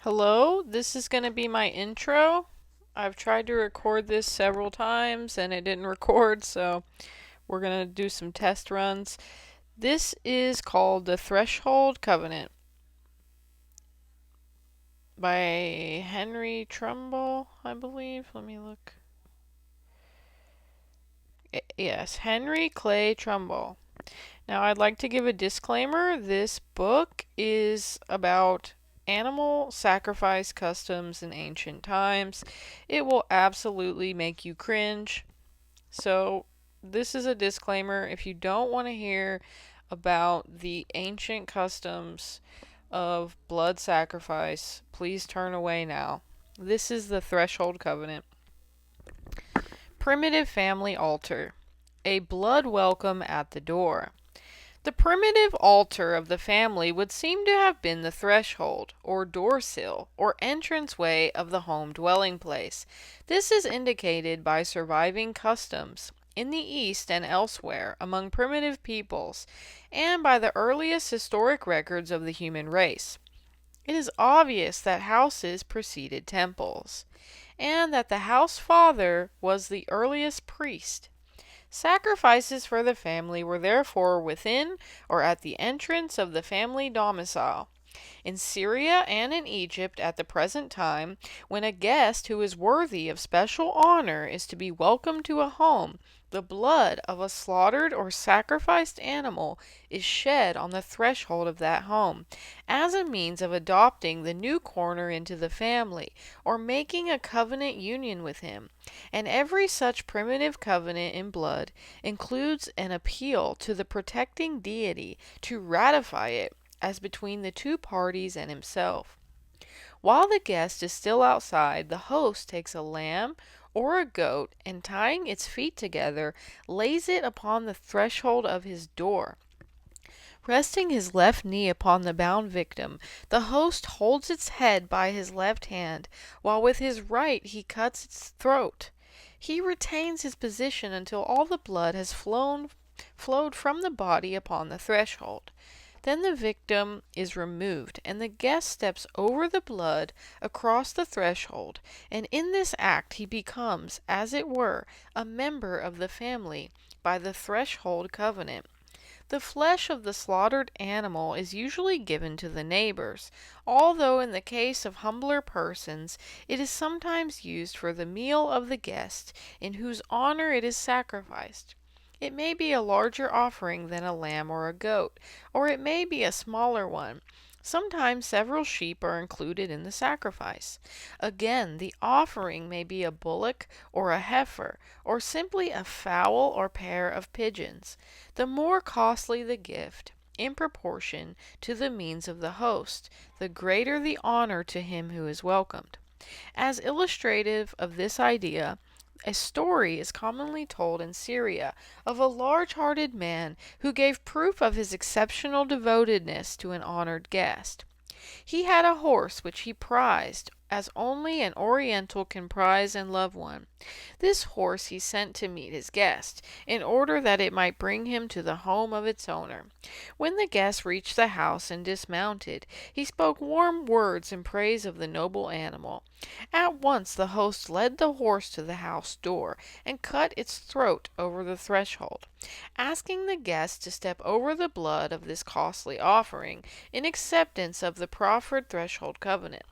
Hello, this is going to be my intro. I've tried to record this several times and it didn't record, so we're going to do some test runs. This is called The Threshold Covenant by Henry Trumbull, I believe. Let me look. Yes, Henry Clay Trumbull. Now, I'd like to give a disclaimer. This book is about animal sacrifice customs in ancient times. It will absolutely make you cringe. So, this is a disclaimer. If you don't want to hear about the ancient customs of blood sacrifice, please turn away now. This is the Threshold Covenant. Primitive family altar. A blood welcome at the door. The primitive altar of the family would seem to have been the threshold, or door sill, or entranceway of the home dwelling place. This is indicated by surviving customs in the East and elsewhere among primitive peoples, and by the earliest historic records of the human race. It is obvious that houses preceded temples, and that the house father was the earliest priest. Sacrifices for the family were therefore within or at the entrance of the family domicile. In Syria and in Egypt at the present time, when a guest who is worthy of special honor is to be welcomed to a home, the blood of a slaughtered or sacrificed animal is shed on the threshold of that home, as a means of adopting the new corner into the family, or making a covenant union with him. And every such primitive covenant in blood includes an appeal to the protecting deity to ratify it as between the two parties and himself. While the guest is still outside, the host takes a lamb or a goat and, tying its feet together, lays it upon the threshold of his door. Resting his left knee upon the bound victim, the host holds its head by his left hand, while with his right he cuts its throat. He retains his position until all the blood has flowed from the body upon the threshold. Then the victim is removed, and the guest steps over the blood across the threshold, and in this act he becomes, as it were, a member of the family by the threshold covenant. The flesh of the slaughtered animal is usually given to the neighbors, although in the case of humbler persons it is sometimes used for the meal of the guest in whose honor it is sacrificed. It may be a larger offering than a lamb or a goat, or it may be a smaller one. Sometimes several sheep are included in the sacrifice. Again, the offering may be a bullock or a heifer, or simply a fowl or pair of pigeons. The more costly the gift, in proportion to the means of the host, the greater the honor to him who is welcomed. As illustrative of this idea, a story is commonly told in Syria of a large-hearted man who gave proof of his exceptional devotedness to an honored guest. He had a horse which he prized as only an Oriental can prize and love one. This horse he sent to meet his guest, in order that it might bring him to the home of its owner. When the guest reached the house and dismounted, he spoke warm words in praise of the noble animal. At once the host led the horse to the house door, and cut its throat over the threshold, asking the guest to step over the blood of this costly offering, in acceptance of the proffered threshold covenant.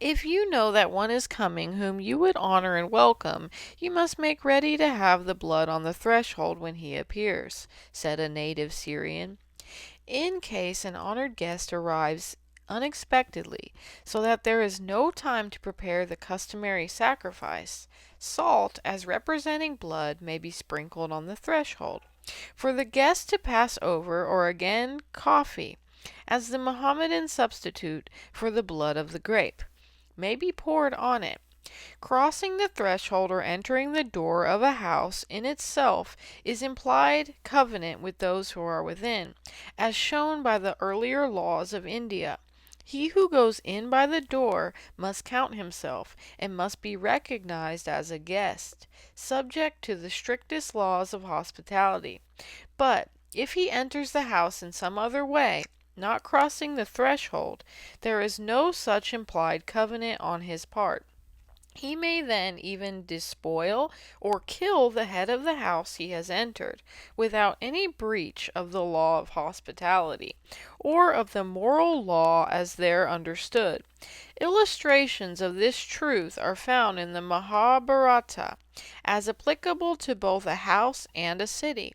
If you know that one is coming whom you would honor and welcome, you must make ready to have the blood on the threshold when he appears, said a native Syrian, in case an honored guest arrives unexpectedly, so that there is no time to prepare the customary sacrifice. Salt, as representing blood, may be sprinkled on the threshold, for the guest to pass over, or again coffee, as the Mohammedan substitute for the blood of the grape, may be poured on it. Crossing the threshold or entering the door of a house in itself is implied covenant with those who are within, as shown by the earlier laws of India. He who goes in by the door must count himself, and must be recognized as a guest, subject to the strictest laws of hospitality. But if he enters the house in some other way, not crossing the threshold, there is no such implied covenant on his part. He may then even despoil or kill the head of the house he has entered, without any breach of the law of hospitality, or of the moral law as there understood. Illustrations of this truth are found in the Mahabharata, as applicable to both a house and a city.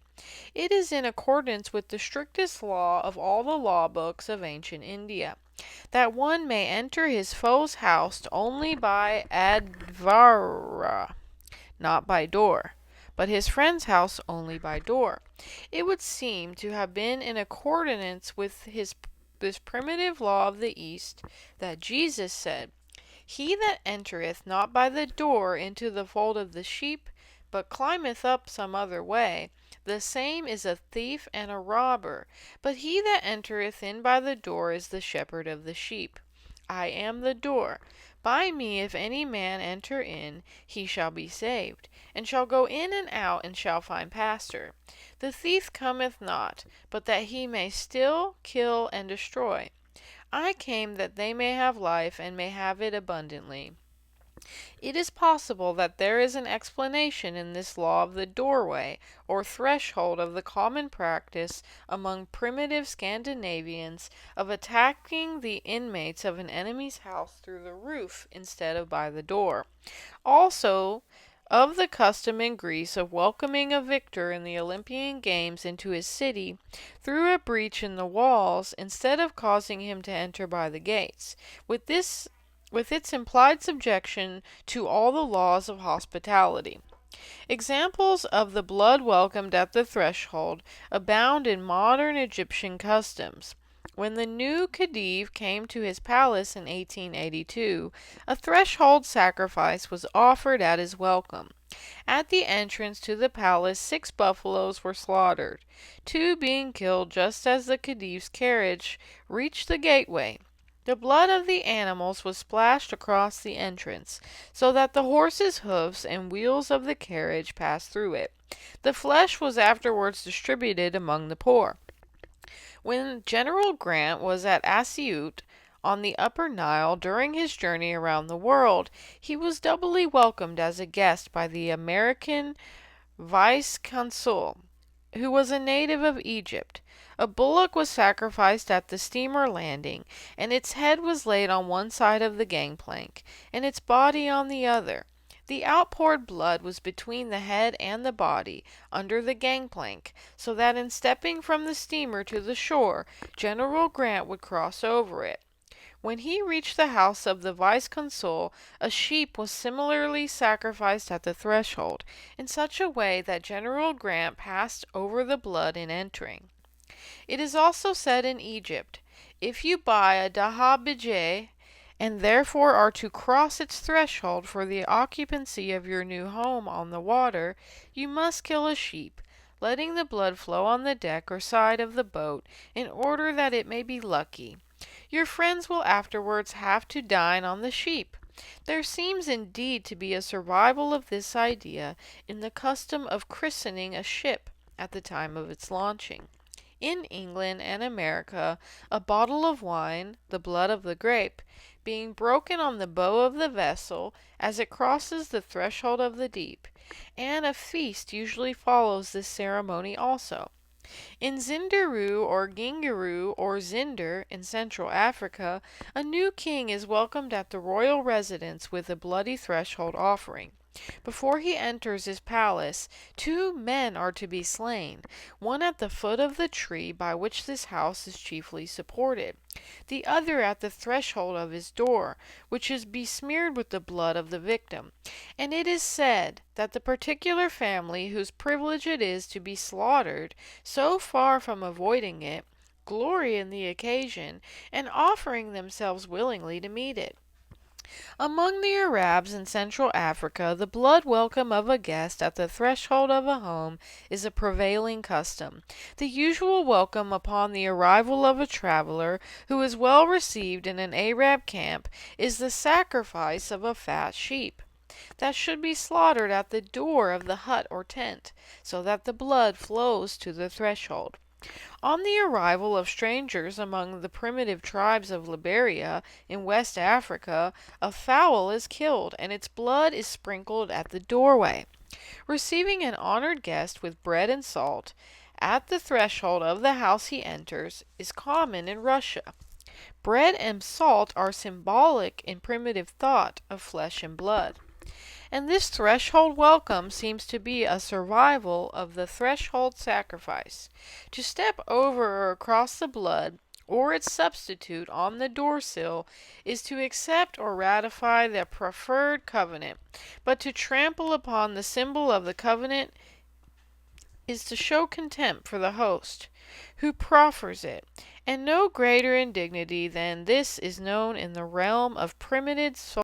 It is in accordance with the strictest law of all the law books of ancient India, that one may enter his foe's house only by advara, not by door, but his friend's house only by door. It would seem to have been in accordance with this primitive law of the East that Jesus said, "He that entereth not by the door into the fold of the sheep, but climbeth up some other way, the same is a thief and a robber. But he that entereth in by the door is the shepherd of the sheep. I am the door. By me if any man enter in, he shall be saved, and shall go in and out, and shall find pasture. The thief cometh not, but that he may steal, kill, and destroy. I came that they may have life, and may have it abundantly." It is possible that there is an explanation in this law of the doorway or threshold of the common practice among primitive Scandinavians of attacking the inmates of an enemy's house through the roof instead of by the door. Also, of the custom in Greece of welcoming a victor in the Olympian games into his city through a breach in the walls instead of causing him to enter by the gates. With its implied subjection to all the laws of hospitality. Examples of the blood welcomed at the threshold abound in modern Egyptian customs. When the new Khedive came to his palace in 1882, a threshold sacrifice was offered at his welcome. At the entrance to the palace 6 buffaloes were slaughtered, 2 being killed just as the Khedive's carriage reached the gateway. The blood of the animals was splashed across the entrance, so that the horse's hoofs and wheels of the carriage passed through it. The flesh was afterwards distributed among the poor. When General Grant was at Asyut, on the Upper Nile, during his journey around the world, he was doubly welcomed as a guest by the American vice-consul, who was a native of Egypt. A bullock was sacrificed at the steamer landing, and its head was laid on one side of the gangplank, and its body on the other. The outpoured blood was between the head and the body, under the gangplank, so that in stepping from the steamer to the shore, General Grant would cross over it. When he reached the house of the vice-consul, a sheep was similarly sacrificed at the threshold, in such a way that General Grant passed over the blood in entering. It is also said in Egypt, "If you buy a dahabijeh, and therefore are to cross its threshold for the occupancy of your new home on the water, you must kill a sheep, letting the blood flow on the deck or side of the boat, in order that it may be lucky. Your friends will afterwards have to dine on the sheep." There seems indeed to be a survival of this idea in the custom of christening a ship at the time of its launching. In England and America, a bottle of wine, the blood of the grape, being broken on the bow of the vessel as it crosses the threshold of the deep, and a feast usually follows this ceremony also. In Zindaru or Gingiru or Zinder in Central Africa, a new king is welcomed at the royal residence with a bloody threshold offering. Before he enters his palace, 2 men are to be slain, one at the foot of the tree by which this house is chiefly supported, the other at the threshold of his door, which is besmeared with the blood of the victim. And it is said that the particular family whose privilege it is to be slaughtered, so far from avoiding it, glory in the occasion, and offering themselves willingly to meet it. Among the Arabs in Central Africa, the blood welcome of a guest at the threshold of a home is a prevailing custom. The usual welcome upon the arrival of a traveler who is well received in an Arab camp is the sacrifice of a fat sheep, that should be slaughtered at the door of the hut or tent, so that the blood flows to the threshold. On the arrival of strangers among the primitive tribes of Liberia in West Africa, a fowl is killed and its blood is sprinkled at the doorway. Receiving an honored guest with bread and salt at the threshold of the house he enters is common in Russia. Bread and salt are symbolic in primitive thought of flesh and blood. And this threshold welcome seems to be a survival of the threshold sacrifice. To step over or across the blood or its substitute on the doorsill is to accept or ratify the preferred covenant, but to trample upon the symbol of the covenant is to show contempt for the host who proffers it, and no greater indignity than this is known in the realm of primitive